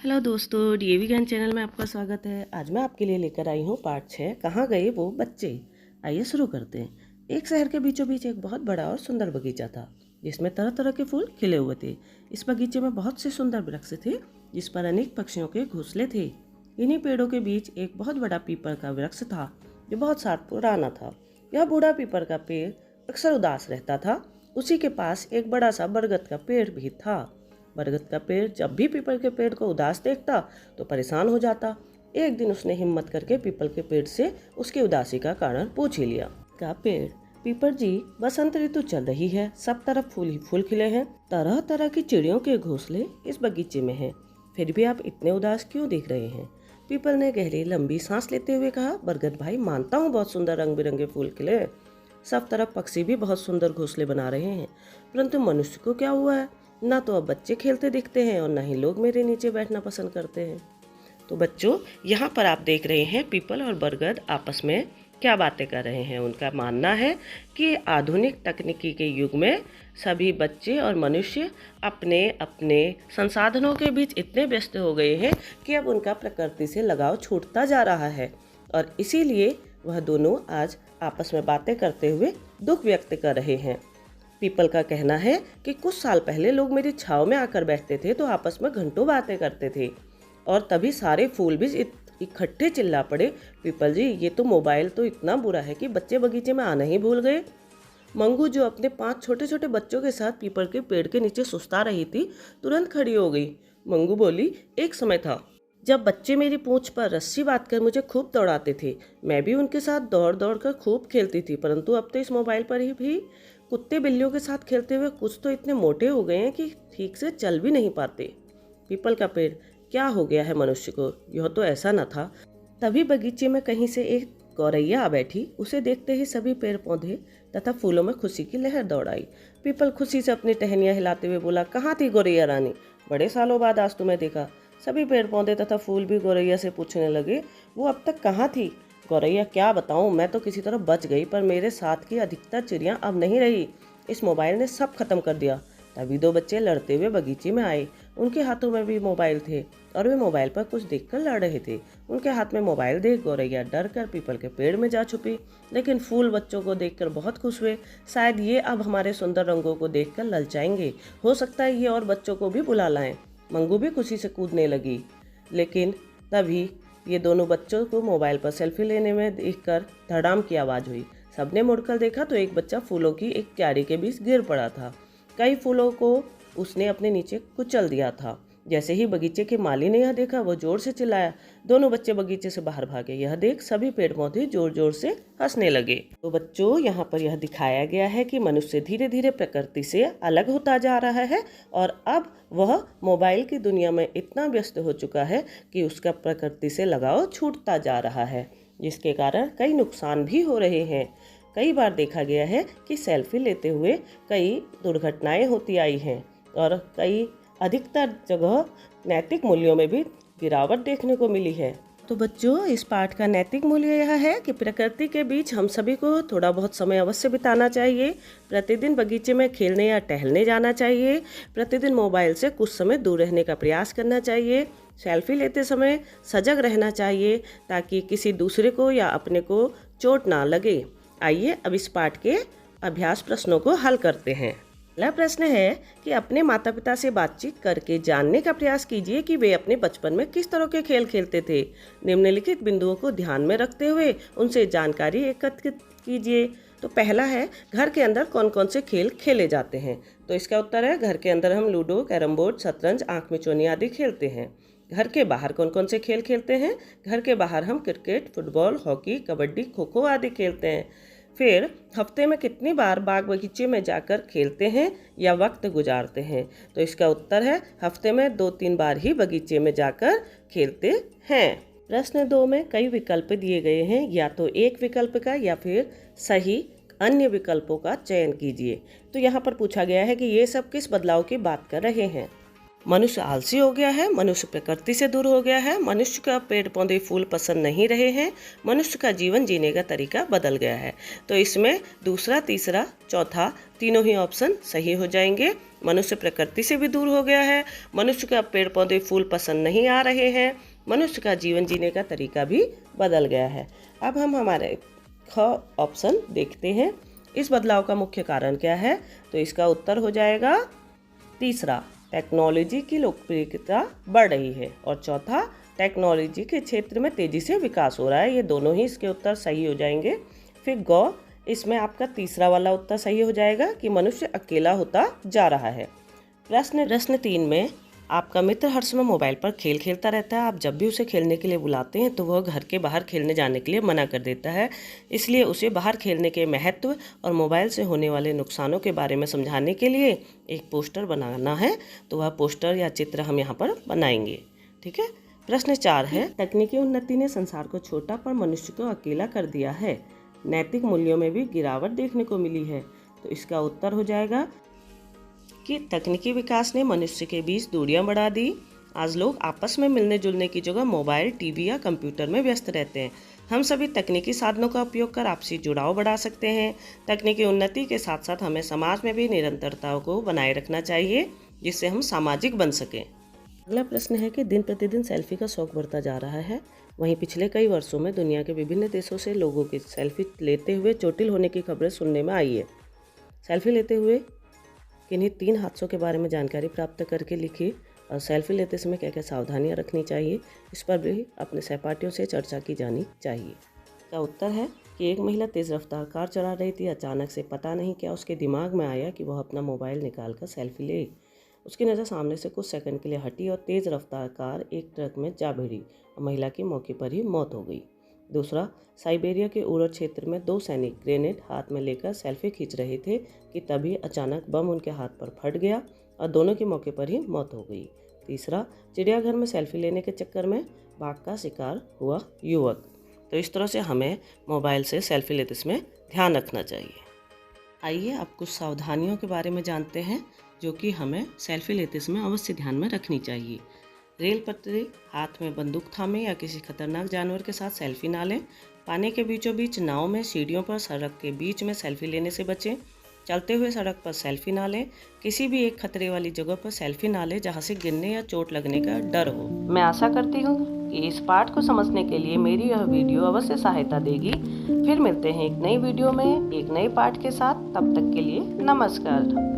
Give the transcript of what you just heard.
Hello दोस्तों, DAV ज्ञान channel में आपका स्वागत है। आज मैं आपके लिए लेकर आई हूँ पार्ट 6, कहाँ गए वो बच्चे। आइए शुरू करते हैं। एक शहर के बीचों बीच एक बहुत बड़ा और सुंदर बगीचा था, जिसमें तरह तरह के फूल खिले हुए थे। इस बगीचे में बहुत से सुंदर वृक्ष थे, जिस पर अनेक पक्षियों के घोंसले थे। इन्हीं पेड़ों के बीच एक बहुत बड़ा पीपल का वृक्ष था, जो बहुत साल पुराना था। यह बूढ़ा पीपल का पेड़ अक्सर उदास रहता था। उसी के पास एक बड़ा सा बरगद का पेड़ भी था। बरगद का पेड़ जब भी पीपल के पेड़ को उदास देखता तो परेशान हो जाता। एक दिन उसने हिम्मत करके पीपल के पेड़ से उसकी उदासी का कारण पूछ ही लिया। का पेड़, पीपल जी, बसंत ऋतु चल रही है, सब तरफ फूल ही फूल खिले हैं, तरह तरह की चिड़ियों के घोंसले इस बगीचे में हैं, फिर भी आप इतने उदास क्यों दिख रहे हैं? पीपल ने गहरी लंबी सांस लेते हुए कहा, बरगद भाई, मानता हूँ बहुत सुंदर रंग बिरंगे फूल खिले हैं, सब तरफ पक्षी भी बहुत सुंदर घोंसले बना रहे हैं, परंतु मनुष्य को क्या हुआ है? ना तो अब बच्चे खेलते दिखते हैं और ना ही लोग मेरे नीचे बैठना पसंद करते हैं। तो बच्चों, यहाँ पर आप देख रहे हैं पीपल और बरगद आपस में क्या बातें कर रहे हैं। उनका मानना है कि आधुनिक तकनीकी के युग में सभी बच्चे और मनुष्य अपने अपने संसाधनों के बीच इतने व्यस्त हो गए हैं कि अब उनका प्रकृति से लगाव छूटता जा रहा है, और इसीलिए वह दोनों आज आपस में बातें करते हुए दुख व्यक्त कर रहे हैं। पीपल का कहना है कि कुछ साल पहले लोग मेरी छांव में आकर बैठते थे तो आपस में घंटों बातें करते थे, और तभी सारे फूल भी इकट्ठे चिल्ला पड़े, पीपल जी, ये तो मोबाइल तो इतना बुरा है कि बच्चे बगीचे में आना ही भूल गए। मंगू, जो अपने 5 छोटे छोटे बच्चों के साथ पीपल के पेड़ के नीचे सुस्ता रही थी, तुरंत खड़ी हो गई। मंगू बोली, एक समय था जब बच्चे मेरी पूंछ पर रस्सी बांधकर मुझे खूब दौड़ाते थे। मैं भी उनके साथ दौड़ दौड़ कर खूब खेलती थी, परंतु अब तो इस मोबाइल पर ही भी कुत्ते बिल्लियों के साथ खेलते हुए कुछ तो इतने मोटे हो गए हैं कि ठीक से चल भी नहीं पाते। पीपल का पेड़, क्या हो गया है मनुष्य को? यह तो ऐसा न था। तभी बगीचे में कहीं से एक गौरैया आ बैठी। उसे देखते ही सभी पेड़ पौधे तथा फूलों में खुशी की लहर दौड़ आई। पीपल खुशी से अपनी टहनियाँ हिलाते हुए बोला, कहाँ थी गौरैया रानी? बड़े सालों बाद आज तुम्हें देखा। सभी पेड़ पौधे तथा फूल भी गौरैया से पूछने लगे, वो अब तक कहाँ थी? गौरैया, क्या बताऊँ, मैं तो किसी तरह बच गई, पर मेरे साथ की अधिकतर चिड़ियाँ अब नहीं रही। इस मोबाइल ने सब खत्म कर दिया। तभी 2 बच्चे लड़ते हुए बगीचे में आए। उनके हाथों में भी मोबाइल थे और वे मोबाइल पर कुछ देखकर लड़ रहे थे। उनके हाथ में मोबाइल देख गौरैया डर कर पीपल के पेड़ में जा छुपी, लेकिन फूल बच्चों को देखकर बहुत खुश हुए। शायद ये अब हमारे सुंदर रंगों को देखकर ललचाएंगे, हो सकता है ये और बच्चों को भी बुला लाएं। मंगू भी खुशी से कूदने लगी, लेकिन तभी ये दोनों बच्चों को मोबाइल पर सेल्फी लेने में देखकर धड़ाम की आवाज़ हुई। सबने मुड़कर देखा तो एक बच्चा फूलों की एक क्यारी के बीच गिर पड़ा था। कई फूलों को उसने अपने नीचे कुचल दिया था। जैसे ही बगीचे के माली ने यह देखा, वो जोर से चिल्लाया। दोनों बच्चे बगीचे से बाहर भागे। यह देख सभी पेड़ पौधे जोर जोर से हंसने लगे। तो बच्चों, यहाँ पर यह दिखाया गया है कि मनुष्य धीरे धीरे प्रकृति से अलग होता जा रहा है, और अब वह मोबाइल की दुनिया में इतना व्यस्त हो चुका है कि उसका प्रकृति से लगाव छूटता जा रहा है, जिसके कारण कई नुकसान भी हो रहे हैं। कई बार देखा गया है कि सेल्फी लेते हुए कई दुर्घटनाएं होती आई हैं, और कई अधिकतर जगह नैतिक मूल्यों में भी गिरावट देखने को मिली है। तो बच्चों, इस पाठ का नैतिक मूल्य यह है कि प्रकृति के बीच हम सभी को थोड़ा बहुत समय अवश्य बिताना चाहिए। प्रतिदिन बगीचे में खेलने या टहलने जाना चाहिए। प्रतिदिन मोबाइल से कुछ समय दूर रहने का प्रयास करना चाहिए। सेल्फी लेते समय सजग रहना चाहिए, ताकि किसी दूसरे को या अपने को चोट ना लगे। आइए अब इस पाठ के अभ्यास प्रश्नों को हल करते हैं। पहला प्रश्न है कि अपने माता पिता से बातचीत करके जानने का प्रयास कीजिए कि वे अपने बचपन में किस तरह के खेल खेलते थे। निम्नलिखित बिंदुओं को ध्यान में रखते हुए उनसे जानकारी एकत्रित कीजिए। तो पहला है, घर के अंदर कौन कौन से खेल खेले जाते हैं? तो इसका उत्तर है, घर के अंदर हम लूडो, कैरम बोर्ड, शतरंज, आंख मिचौनी आदि खेलते हैं। घर के बाहर कौन कौन से खेल खेलते हैं? घर के बाहर हम cricket, football, hockey, kabaddi, kho kho आदि खेलते हैं। फिर हफ्ते में कितनी बार बाग बगीचे में जाकर खेलते हैं या वक्त गुजारते हैं? तो इसका उत्तर है, हफ्ते में 2-3 बार ही बगीचे में जाकर खेलते हैं। प्रश्न 2 में कई विकल्प दिए गए हैं, या तो एक विकल्प का या फिर सही अन्य विकल्पों का चयन कीजिए। तो यहाँ पर पूछा गया है कि ये सब किस बदलाव की बात कर रहे हैं? मनुष्य आलसी हो गया है, मनुष्य प्रकृति से दूर हो गया है, मनुष्य का पेड़ पौधे फूल पसंद नहीं रहे हैं, मनुष्य का जीवन जीने का तरीका बदल गया है। तो इसमें दूसरा, तीसरा, चौथा तीनों ही ऑप्शन सही हो जाएंगे। मनुष्य प्रकृति से भी दूर हो गया है। मनुष्य को अब पेड़ पौधे फूल पसंद नहीं आ रहे हैं। मनुष्य का जीवन जीने का तरीका भी बदल गया है। अब हम हमारे ख ऑप्शन देखते हैं। इस बदलाव का मुख्य कारण क्या है? तो इसका उत्तर हो जाएगा तीसरा, टेक्नोलॉजी की लोकप्रियता बढ़ रही है, और चौथा, टेक्नोलॉजी के क्षेत्र में तेजी से विकास हो रहा है। ये दोनों ही इसके उत्तर सही हो जाएंगे। फिर ग, इसमें आपका तीसरा वाला उत्तर सही हो जाएगा कि मनुष्य अकेला होता जा रहा है। प्रश्न 3 में, आपका मित्र हर समय मोबाइल पर खेल खेलता रहता है। आप जब भी उसे खेलने के लिए बुलाते हैं तो वह घर के बाहर खेलने जाने के लिए मना कर देता है। इसलिए उसे बाहर खेलने के महत्व और मोबाइल से होने वाले नुकसानों के बारे में समझाने के लिए एक पोस्टर बनाना है। तो वह पोस्टर या चित्र हम यहाँ पर बनाएंगे। ठीक है। प्रश्न 4 है, तकनीकी उन्नति ने संसार को छोटा पर मनुष्य को अकेला कर दिया है। नैतिक मूल्यों में भी गिरावट देखने को मिली है। तो इसका उत्तर हो जाएगा कि तकनीकी विकास ने मनुष्य के बीच दूरियां बढ़ा दी। आज लोग आपस में मिलने जुलने की जगह मोबाइल, टीवी या कंप्यूटर में व्यस्त रहते हैं। हम सभी तकनीकी साधनों का उपयोग कर आपसी जुड़ाव बढ़ा सकते हैं। तकनीकी उन्नति के साथ साथ हमें समाज में भी निरंतरता को बनाए रखना चाहिए, जिससे हम सामाजिक बन सकें। अगला प्रश्न है कि दिन प्रतिदिन सेल्फी का शौक बढ़ता जा रहा है। वहीं पिछले कई वर्षों में दुनिया के विभिन्न देशों से लोगों की सेल्फी लेते हुए चोटिल होने की खबरें सुनने में आई है। सेल्फी लेते हुए किन्हीं 3 हादसों के बारे में जानकारी प्राप्त करके लिखी, और सेल्फी लेते समय क्या क्या सावधानियां रखनी चाहिए, इस पर भी अपने सहपाठियों से चर्चा की जानी चाहिए। का उत्तर है कि एक महिला तेज़ रफ्तार कार चला रही थी। अचानक से पता नहीं क्या उसके दिमाग में आया कि वह अपना मोबाइल निकाल कर सेल्फी ले। उसकी नज़र सामने से कुछ सेकंड के लिए हटी और तेज़ रफ्तार कार एक ट्रक में जा भिड़ी और महिला की मौके पर ही मौत हो गई। दूसरा, साइबेरिया के उरल क्षेत्र में 2 सैनिक ग्रेनेड हाथ में लेकर सेल्फी खींच रहे थे कि तभी अचानक बम उनके हाथ पर फट गया और दोनों की मौके पर ही मौत हो गई। तीसरा, चिड़ियाघर में सेल्फी लेने के चक्कर में बाघ का शिकार हुआ युवक। तो इस तरह से हमें मोबाइल से सेल्फी लेते समय ध्यान रखना चाहिए। आइए अब कुछ सावधानियों के बारे में जानते हैं जो कि हमें सेल्फी लेते समय अवश्य ध्यान में रखनी चाहिए। रेल पटरी, हाथ में बंदूक थामे या किसी खतरनाक जानवर के साथ सेल्फी ना लें। पानी के बीचों बीच, नाव में, सीढ़ियों पर, सड़क के बीच में सेल्फी लेने से बचें। चलते हुए सड़क पर सेल्फी ना लें। किसी भी एक खतरे वाली जगह पर सेल्फी ना लें जहां से गिरने या चोट लगने का डर हो। मैं आशा करती हूँ कि इस पाठ को समझने के लिए मेरी यह वीडियो अवश्य सहायता देगी। फिर मिलते हैं एक नई वीडियो में एक नए पाठ के साथ। तब तक के लिए नमस्कार।